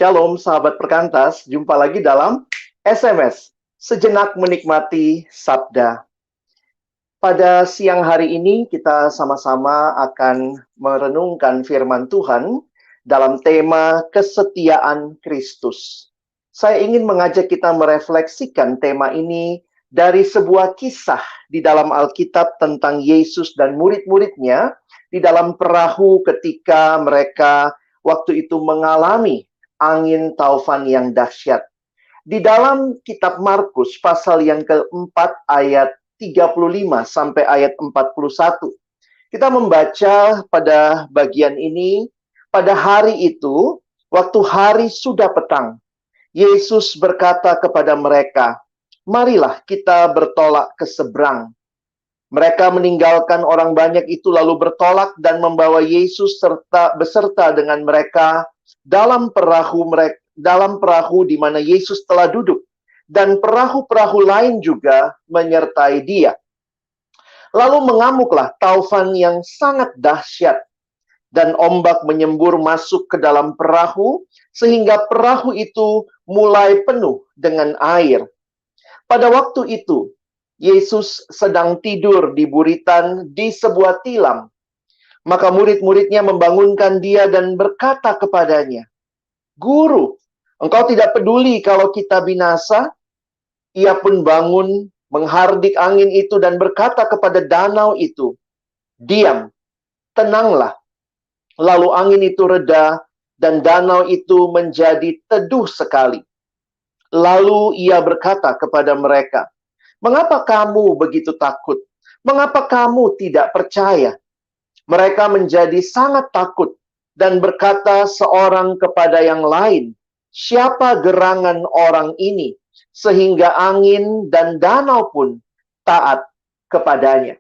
Shalom sahabat perkantas, jumpa lagi dalam SMS, Sejenak Menikmati Sabda. Pada siang hari ini kita sama-sama akan merenungkan firman Tuhan dalam tema kesetiaan Kristus. Saya ingin mengajak kita merefleksikan tema ini dari sebuah kisah di dalam Alkitab tentang Yesus dan murid-muridnya di dalam perahu ketika mereka waktu itu mengalami angin taufan yang dahsyat. Di dalam kitab Markus pasal yang keempat ayat 35 sampai ayat 41. Kita membaca pada bagian ini, pada hari itu, waktu hari sudah petang, Yesus berkata kepada mereka, "Marilah kita bertolak ke seberang." Mereka meninggalkan orang banyak itu lalu bertolak dan membawa Yesus beserta dengan mereka dalam perahu di mana Yesus telah duduk, dan perahu-perahu lain juga menyertai dia. Lalu mengamuklah taufan yang sangat dahsyat, dan ombak menyembur masuk ke dalam perahu, sehingga perahu itu mulai penuh dengan air. Pada waktu itu, Yesus sedang tidur di buritan di sebuah tilam. Maka murid-muridnya membangunkan dia dan berkata kepadanya, "Guru, engkau tidak peduli kalau kita binasa?" Ia pun bangun, menghardik angin itu dan berkata kepada danau itu, "Diam, tenanglah." Lalu angin itu reda dan danau itu menjadi teduh sekali. Lalu ia berkata kepada mereka, "Mengapa kamu begitu takut? Mengapa kamu tidak percaya?" Mereka menjadi sangat takut dan berkata seorang kepada yang lain, "Siapa gerangan orang ini sehingga angin dan danau pun taat kepadanya?"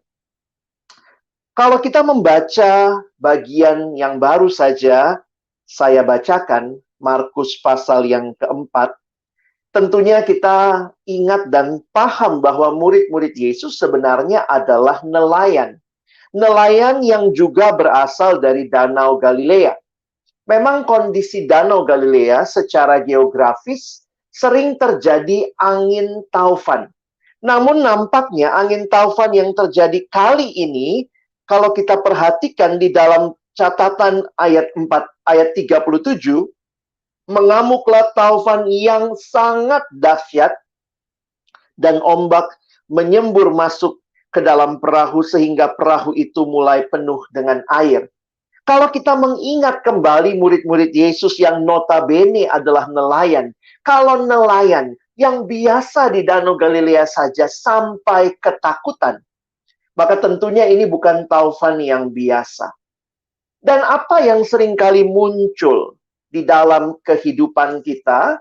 Kalau kita membaca bagian yang baru saja saya bacakan, Markus pasal yang keempat, tentunya kita ingat dan paham bahwa murid-murid Yesus sebenarnya adalah nelayan. Nelayan yang juga berasal dari Danau Galilea. Memang kondisi Danau Galilea secara geografis sering terjadi angin taufan. Namun nampaknya angin taufan yang terjadi kali ini, kalau kita perhatikan di dalam catatan ayat 4, ayat 37, mengamuklah taufan yang sangat dahsyat dan ombak menyembur masuk ke dalam perahu sehingga perahu itu mulai penuh dengan air. Kalau kita mengingat kembali murid-murid Yesus yang notabene adalah nelayan. Kalau nelayan yang biasa di Danau Galilea saja sampai ketakutan, maka tentunya ini bukan taufan yang biasa. Dan apa yang seringkali muncul di dalam kehidupan kita,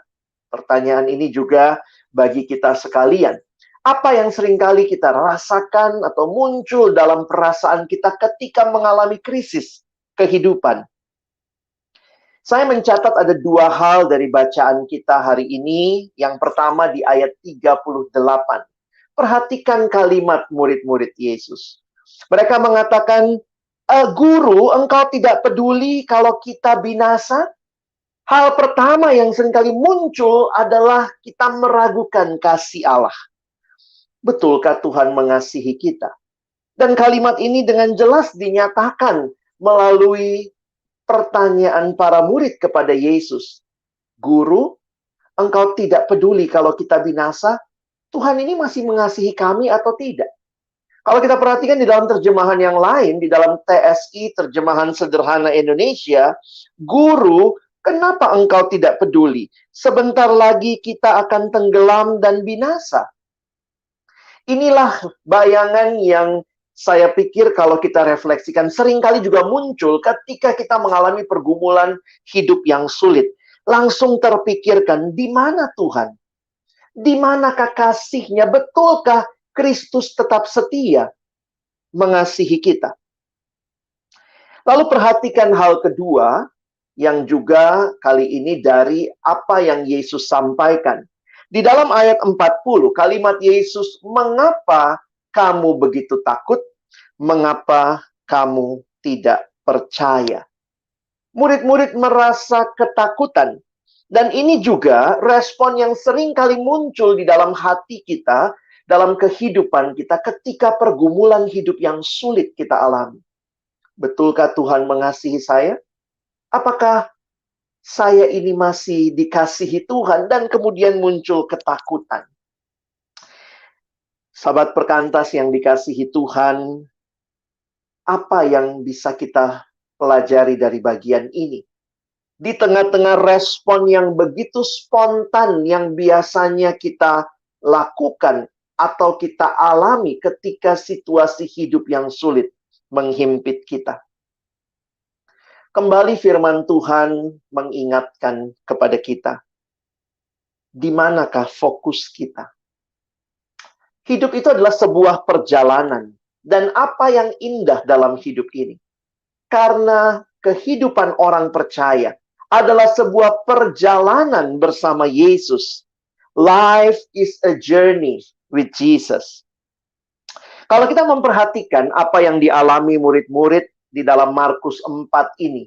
pertanyaan ini juga bagi kita sekalian. Apa yang seringkali kita rasakan atau muncul dalam perasaan kita ketika mengalami krisis kehidupan? Saya mencatat ada dua hal dari bacaan kita hari ini. Yang pertama di ayat 38. Perhatikan kalimat murid-murid Yesus. Mereka mengatakan, "Guru, engkau tidak peduli kalau kita binasa?" Hal pertama yang seringkali muncul adalah kita meragukan kasih Allah. Betulkah Tuhan mengasihi kita? Dan kalimat ini dengan jelas dinyatakan melalui pertanyaan para murid kepada Yesus. "Guru, engkau tidak peduli kalau kita binasa? Tuhan ini masih mengasihi kami atau tidak?" Kalau kita perhatikan di dalam terjemahan yang lain, di dalam TSI, Terjemahan Sederhana Indonesia, "Guru, kenapa engkau tidak peduli? Sebentar lagi kita akan tenggelam dan binasa." Inilah bayangan yang saya pikir kalau kita refleksikan seringkali juga muncul ketika kita mengalami pergumulan hidup yang sulit. Langsung terpikirkan, di mana Tuhan? Di manakah kasih-Nya? Betulkah Kristus tetap setia mengasihi kita? Lalu perhatikan hal kedua yang juga kali ini dari apa yang Yesus sampaikan. Di dalam ayat 40, kalimat Yesus, "Mengapa kamu begitu takut? Mengapa kamu tidak percaya?" Murid-murid merasa ketakutan. Dan ini juga respon yang sering kali muncul di dalam hati kita, dalam kehidupan kita ketika pergumulan hidup yang sulit kita alami. Betulkah Tuhan mengasihi saya? Apakah saya ini masih dikasihi Tuhan? Dan kemudian muncul ketakutan. Sahabat perkantas yang dikasihi Tuhan, apa yang bisa kita pelajari dari bagian ini? Di tengah-tengah respon yang begitu spontan yang biasanya kita lakukan atau kita alami ketika situasi hidup yang sulit menghimpit kita. Kembali firman Tuhan mengingatkan kepada kita, di manakah fokus kita? Hidup itu adalah sebuah perjalanan. Dan apa yang indah dalam hidup ini? Karena kehidupan orang percaya adalah sebuah perjalanan bersama Yesus. Life is a journey with Jesus. Kalau kita memperhatikan apa yang dialami murid-murid di dalam Markus 4 ini,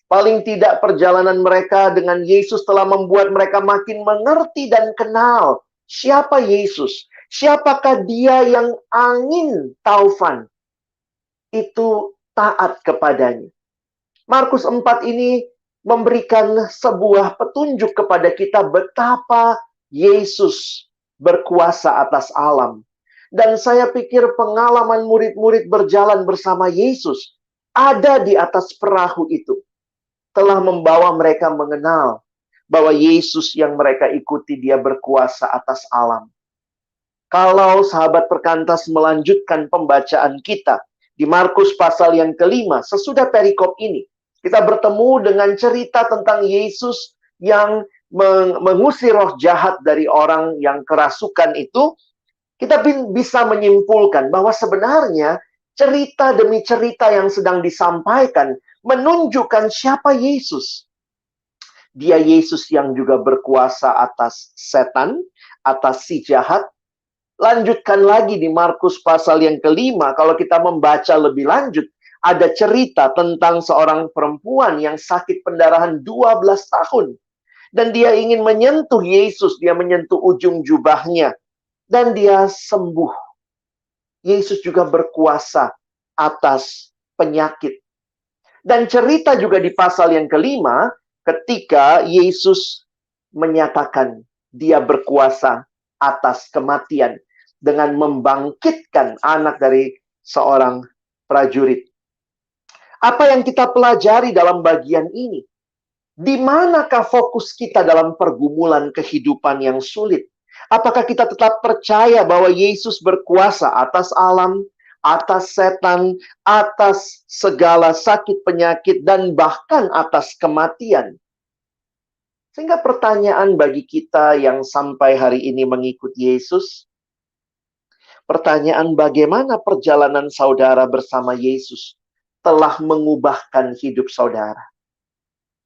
paling tidak perjalanan mereka dengan Yesus telah membuat mereka makin mengerti dan kenal siapa Yesus. Siapakah dia yang angin taufan itu taat kepadanya. Markus 4 ini memberikan sebuah petunjuk kepada kita betapa Yesus berkuasa atas alam. Dan saya pikir pengalaman murid-murid berjalan bersama Yesus ada di atas perahu itu telah membawa mereka mengenal bahwa Yesus yang mereka ikuti dia berkuasa atas alam. Kalau sahabat perkantas melanjutkan pembacaan kita di Markus pasal yang kelima, sesudah perikop ini, kita bertemu dengan cerita tentang Yesus yang mengusir roh jahat dari orang yang kerasukan itu. Kita bisa menyimpulkan bahwa sebenarnya cerita demi cerita yang sedang disampaikan menunjukkan siapa Yesus. Dia Yesus yang juga berkuasa atas setan, atas si jahat. Lanjutkan lagi di Markus pasal yang kelima, kalau kita membaca lebih lanjut, ada cerita tentang seorang perempuan yang sakit pendarahan 12 tahun. Dan dia ingin menyentuh Yesus, dia menyentuh ujung jubahnya. Dan dia sembuh. Yesus juga berkuasa atas penyakit. Dan cerita juga di pasal yang kelima, ketika Yesus menyatakan dia berkuasa atas kematian dengan membangkitkan anak dari seorang prajurit. Apa yang kita pelajari dalam bagian ini? Di manakah fokus kita dalam pergumulan kehidupan yang sulit? Apakah kita tetap percaya bahwa Yesus berkuasa atas alam, atas setan, atas segala sakit penyakit, dan bahkan atas kematian? Sehingga pertanyaan bagi kita yang sampai hari ini mengikut Yesus, pertanyaan bagaimana perjalanan saudara bersama Yesus telah mengubahkan hidup saudara?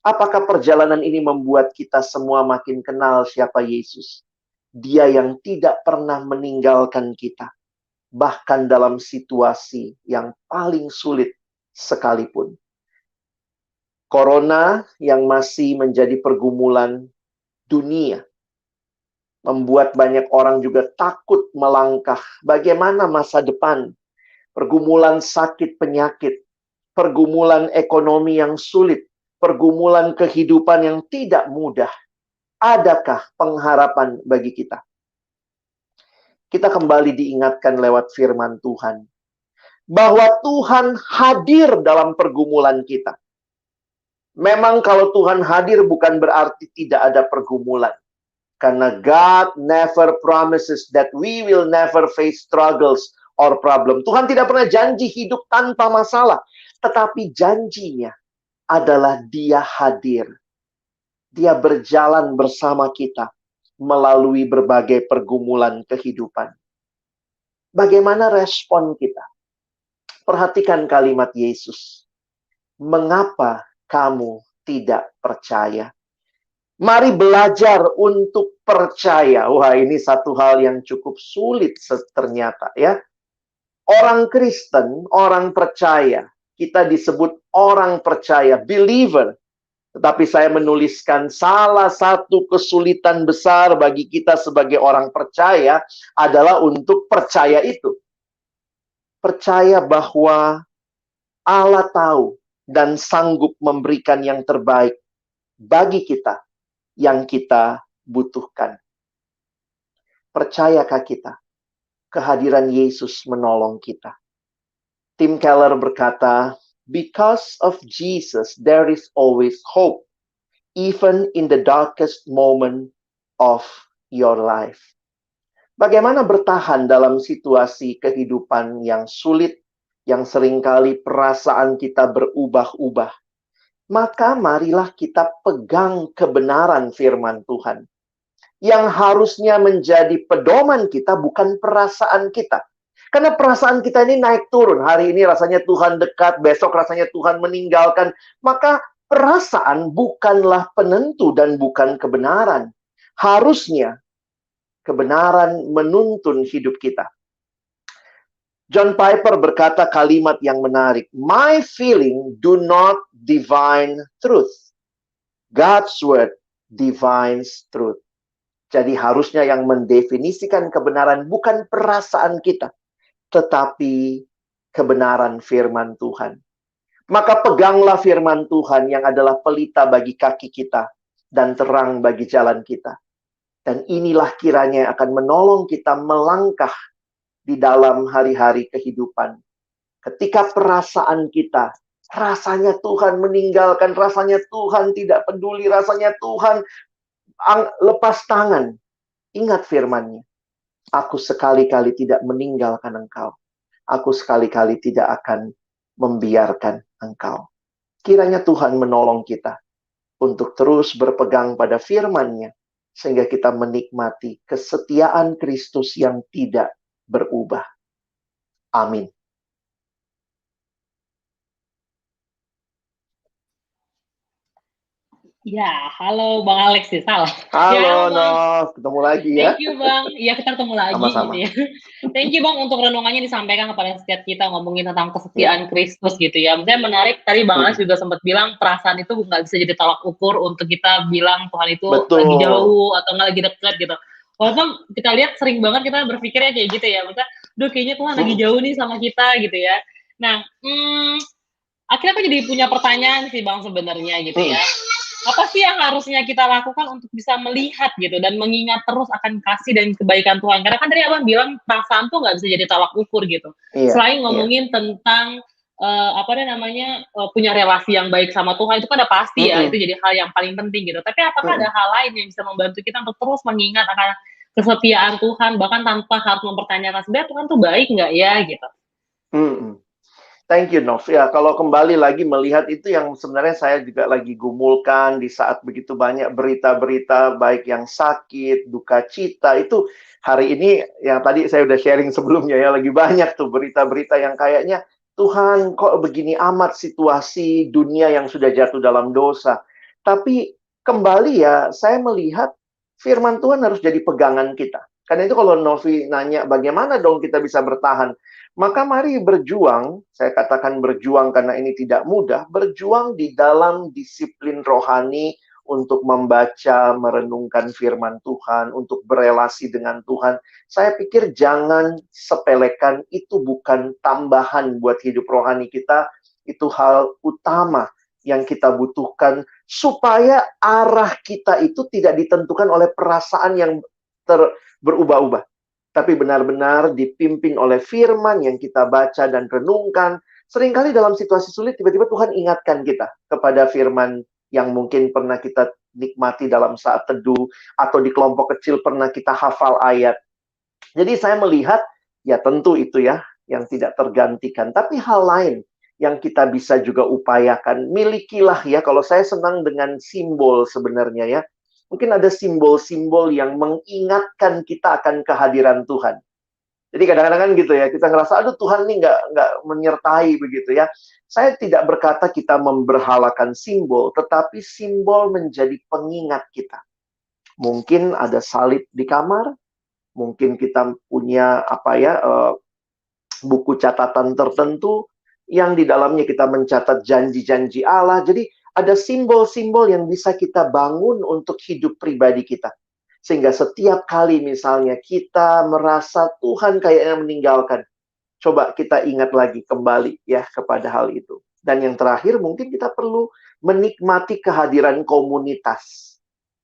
Apakah perjalanan ini membuat kita semua makin kenal siapa Yesus? Dia yang tidak pernah meninggalkan kita, bahkan dalam situasi yang paling sulit sekalipun. Corona yang masih menjadi pergumulan dunia membuat banyak orang juga takut melangkah bagaimana masa depan. Pergumulan sakit penyakit, pergumulan ekonomi yang sulit, pergumulan kehidupan yang tidak mudah. Adakah pengharapan bagi kita? Kita kembali diingatkan lewat firman Tuhan bahwa Tuhan hadir dalam pergumulan kita. Memang kalau Tuhan hadir bukan berarti tidak ada pergumulan. Karena God never promises that we will never face struggles or problem. Tuhan tidak pernah janji hidup tanpa masalah. Tetapi janjinya adalah dia hadir. Dia berjalan bersama kita melalui berbagai pergumulan kehidupan. Bagaimana respon kita? Perhatikan kalimat Yesus. Mengapa kamu tidak percaya? Mari belajar untuk percaya. Wah, ini satu hal yang cukup sulit ternyata ya. Orang Kristen, orang percaya. Kita disebut orang percaya, believer. Tetapi saya menuliskan salah satu kesulitan besar bagi kita sebagai orang percaya adalah untuk percaya itu. Percaya bahwa Allah tahu dan sanggup memberikan yang terbaik bagi kita yang kita butuhkan. Percayakah kita kehadiran Yesus menolong kita? Tim Keller berkata, "Because of Jesus, there is always hope, even in the darkest moment of your life." Bagaimana bertahan dalam situasi kehidupan yang sulit, yang seringkali perasaan kita berubah-ubah? Maka marilah kita pegang kebenaran firman Tuhan. Yang harusnya menjadi pedoman kita bukan perasaan kita. Karena perasaan kita ini naik turun. Hari ini rasanya Tuhan dekat, besok rasanya Tuhan meninggalkan. Maka perasaan bukanlah penentu dan bukan kebenaran. Harusnya kebenaran menuntun hidup kita. John Piper berkata kalimat yang menarik. My feeling do not divine truth. God's word divines truth. Jadi harusnya yang mendefinisikan kebenaran bukan perasaan kita, tetapi kebenaran firman Tuhan. Maka peganglah firman Tuhan yang adalah pelita bagi kaki kita dan terang bagi jalan kita. Dan inilah kiranya yang akan menolong kita melangkah di dalam hari-hari kehidupan. Ketika perasaan kita, rasanya Tuhan meninggalkan, rasanya Tuhan tidak peduli, rasanya Tuhan lepas tangan. Ingat firman-Nya. Aku sekali-kali tidak meninggalkan engkau. Aku sekali-kali tidak akan membiarkan engkau. Kiranya Tuhan menolong kita untuk terus berpegang pada firman-Nya, sehingga kita menikmati kesetiaan Kristus yang tidak berubah. Amin. Ya, halo Bang Alex sih, salah. Halo, Ya, Nov. Ketemu lagi ya. Thank you, Bang. Iya, kita ketemu lagi. Sama-sama. Gitu ya. Thank you, Bang, untuk renungannya disampaikan kepada setiap kita ngomongin tentang kesetiaan Kristus gitu ya. Maksudnya menarik, tadi Bang Alex juga sempat bilang perasaan itu nggak bisa jadi tolak ukur untuk kita bilang Tuhan itu lagi jauh atau nggak lagi dekat gitu. Walaupun kita lihat sering banget kita berpikirnya kayak gitu ya. Maksudnya, duh kayaknya Tuhan lagi jauh nih sama kita gitu ya. Nah, akhirnya aku jadi punya pertanyaan sih Bang sebenarnya gitu ya. Apa sih yang harusnya kita lakukan untuk bisa melihat gitu dan mengingat terus akan kasih dan kebaikan Tuhan? Karena kan tadi Abang bilang perasaan tuh nggak bisa jadi tolak ukur gitu. Selain ngomongin tentang punya relasi yang baik sama Tuhan, itu kan udah pasti ya, itu jadi hal yang paling penting gitu. Tapi apakah ada hal lain yang bisa membantu kita untuk terus mengingat akan kesetiaan Tuhan, bahkan tanpa harus mempertanyakan sebenarnya Tuhan tuh baik nggak ya gitu? Thank you, Nov. Ya, kalau kembali lagi melihat itu yang sebenarnya saya juga lagi gumulkan di saat begitu banyak berita-berita, baik yang sakit, duka cita, itu hari ini, yang tadi saya udah sharing sebelumnya ya, lagi banyak tuh berita-berita yang kayaknya, Tuhan kok begini amat situasi dunia yang sudah jatuh dalam dosa. Tapi kembali ya, saya melihat firman Tuhan harus jadi pegangan kita. Karena itu kalau Novi nanya, bagaimana dong kita bisa bertahan? Maka mari berjuang, saya katakan berjuang karena ini tidak mudah, berjuang di dalam disiplin rohani untuk membaca, merenungkan firman Tuhan, untuk berelasi dengan Tuhan. Saya pikir jangan sepelekan, itu bukan tambahan buat hidup rohani kita, itu hal utama yang kita butuhkan, supaya arah kita itu tidak ditentukan oleh perasaan yang berubah-ubah, tapi benar-benar dipimpin oleh firman yang kita baca dan renungkan. Seringkali dalam situasi sulit, tiba-tiba Tuhan ingatkan kita kepada firman yang mungkin pernah kita nikmati dalam saat teduh, atau di kelompok kecil pernah kita hafal ayat. Jadi saya melihat, ya tentu itu ya, yang tidak tergantikan. Tapi hal lain yang kita bisa juga upayakan, milikilah ya, kalau saya senang dengan simbol sebenarnya ya. Mungkin ada simbol-simbol yang mengingatkan kita akan kehadiran Tuhan. Jadi kadang-kadang kan gitu ya, kita ngerasa, aduh Tuhan ini nggak menyertai begitu ya. Saya tidak berkata kita memberhalakan simbol, tetapi simbol menjadi pengingat kita. Mungkin ada salib di kamar, mungkin kita punya buku catatan tertentu, yang di dalamnya kita mencatat janji-janji Allah. Jadi ada simbol-simbol yang bisa kita bangun untuk hidup pribadi kita. Sehingga setiap kali misalnya kita merasa Tuhan kayaknya meninggalkan, coba kita ingat lagi kembali ya kepada hal itu. Dan yang terakhir mungkin kita perlu menikmati kehadiran komunitas.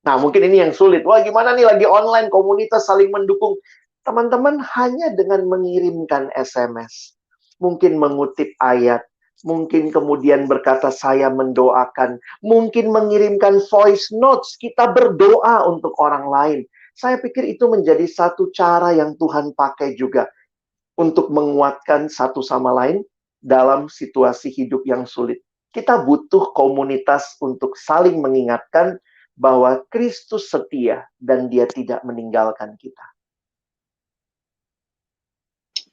Nah, mungkin ini yang sulit. Wah, gimana nih lagi online, komunitas saling mendukung. Teman-teman hanya dengan mengirimkan SMS, mungkin mengutip ayat, mungkin kemudian berkata saya mendoakan, mungkin mengirimkan voice notes, kita berdoa untuk orang lain. Saya pikir itu menjadi satu cara yang Tuhan pakai juga untuk menguatkan satu sama lain dalam situasi hidup yang sulit. Kita butuh komunitas untuk saling mengingatkan bahwa Kristus setia dan Dia tidak meninggalkan kita.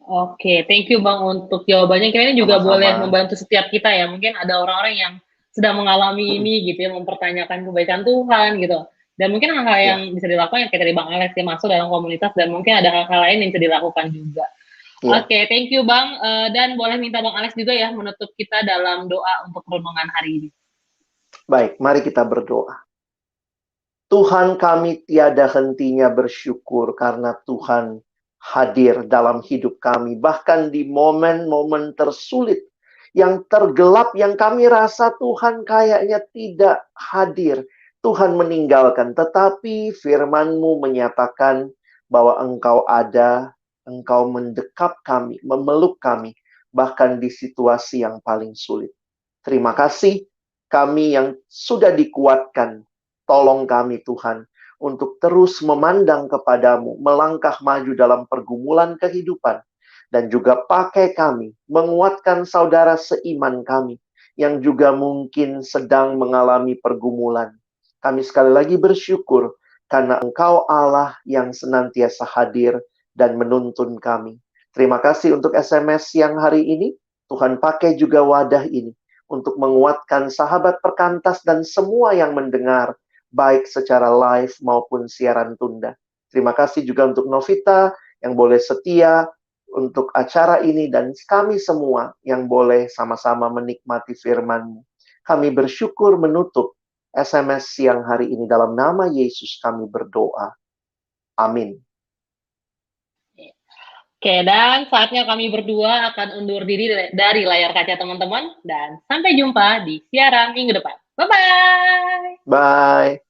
Oke, thank you Bang untuk jawabannya. Kayaknya juga Sama-sama. boleh membantu setiap kita ya. Mungkin ada orang-orang yang sedang mengalami ini gitu ya, mempertanyakan kebaikan Tuhan gitu. Dan mungkin hal-hal yang bisa dilakukan yang kayak tadi Bang Alex ya, masuk dalam komunitas, dan mungkin ada hal-hal lain yang bisa dilakukan juga. Oke, thank you Bang. Dan boleh minta Bang Alex juga ya menutup kita dalam doa untuk renungan hari ini. Baik, mari kita berdoa. Tuhan, kami tiada hentinya bersyukur karena Tuhan hadir dalam hidup kami. Bahkan di momen-momen tersulit, yang tergelap, yang kami rasa Tuhan kayaknya tidak hadir. Tuhan meninggalkan, tetapi firman-Mu menyatakan bahwa Engkau ada, Engkau mendekap kami, memeluk kami, bahkan di situasi yang paling sulit. Terima kasih kami yang sudah dikuatkan. Tolong kami Tuhan, untuk terus memandang kepadamu, melangkah maju dalam pergumulan kehidupan, dan juga pakai kami, menguatkan saudara seiman kami, yang juga mungkin sedang mengalami pergumulan. Kami sekali lagi bersyukur, karena Engkau Allah yang senantiasa hadir dan menuntun kami. Terima kasih untuk SMS yang hari ini, Tuhan pakai juga wadah ini, untuk menguatkan sahabat perkantas dan semua yang mendengar, baik secara live maupun siaran tunda. Terima kasih juga untuk Novita yang boleh setia untuk acara ini, dan kami semua yang boleh sama-sama menikmati firman-Mu. Kami bersyukur menutup SMS siang hari ini dalam nama Yesus kami berdoa. Amin. Oke, dan saatnya kami berdua akan undur diri dari layar kaca teman-teman, dan sampai jumpa di siaran minggu depan. Bye-bye! Bye!